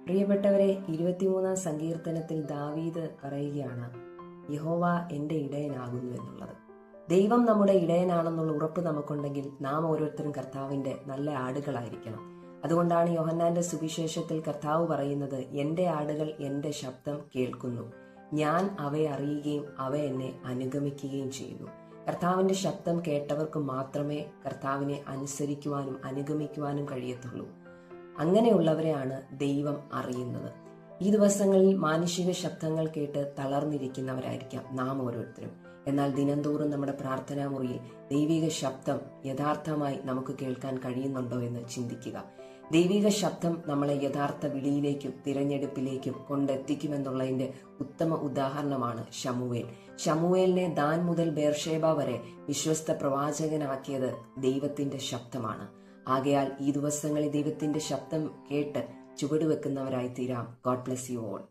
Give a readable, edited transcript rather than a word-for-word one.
പ്രിയപ്പെട്ടവരെ, 23-ാം സങ്കീർത്തനത്തിൽ ദാവീദ് പറയുകയാണ്, യഹോവ എൻ്റെ ഇടയനാകുന്നു എന്നുള്ളത്. ദൈവം നമ്മുടെ ഇടയനാണെന്നുള്ള ഉറപ്പ് നമുക്കുണ്ടെങ്കിൽ നാം ഓരോരുത്തരും കർത്താവിൻ്റെ നല്ല ആടുകളായിരിക്കണം. അതുകൊണ്ടാണ് യോഹന്നാന്റെ സുവിശേഷത്തിൽ കർത്താവ് പറയുന്നത്, എൻ്റെ ആടുകൾ എൻ്റെ ശബ്ദം കേൾക്കുന്നു, ഞാൻ അവയെ അറിയുകയും അവ എന്നെ അനുഗമിക്കുകയും ചെയ്യുന്നു. കർത്താവിൻ്റെ ശബ്ദം കേട്ടവർക്ക് മാത്രമേ കർത്താവിനെ അനുസരിക്കുവാനും അനുഗമിക്കുവാനും കഴിയത്തുള്ളൂ. അങ്ങനെയുള്ളവരെയാണ് ദൈവം അറിയുന്നത്. ഈ ദിവസങ്ങളിൽ മാനുഷിക ശബ്ദങ്ങൾ കേട്ട് തളർന്നിരിക്കുന്നവരായിരിക്കാം നാം ഓരോരുത്തരും. എന്നാൽ ദിനംതോറും നമ്മുടെ പ്രാർത്ഥനാ മുറിയിൽ ദൈവിക ശബ്ദം യഥാർത്ഥമായി നമുക്ക് കേൾക്കാൻ കഴിയുന്നുണ്ടോ എന്ന് ചിന്തിക്കുക. ദൈവിക ശബ്ദം നമ്മളെ യഥാർത്ഥ വിളിയിലേക്കും തിരഞ്ഞെടുപ്പിലേക്കും കൊണ്ടെത്തിക്കുമെന്നുള്ളതിന്റെ ഉത്തമ ഉദാഹരണമാണ് ശമൂവേൽ. ശമൂവേലിനെ ദാൻ മുതൽ ബേർഷേബ വരെ വിശ്വസ്ത പ്രവാചകനാക്കിയത് ദൈവത്തിന്റെ ശബ്ദമാണ്. ആകയാൽ ഈ ദിവസങ്ങളിൽ ദൈവത്തിന്റെ ശബ്ദം കേട്ട് ചുവടുവെക്കുന്നവരായി തീരാം. God bless you all.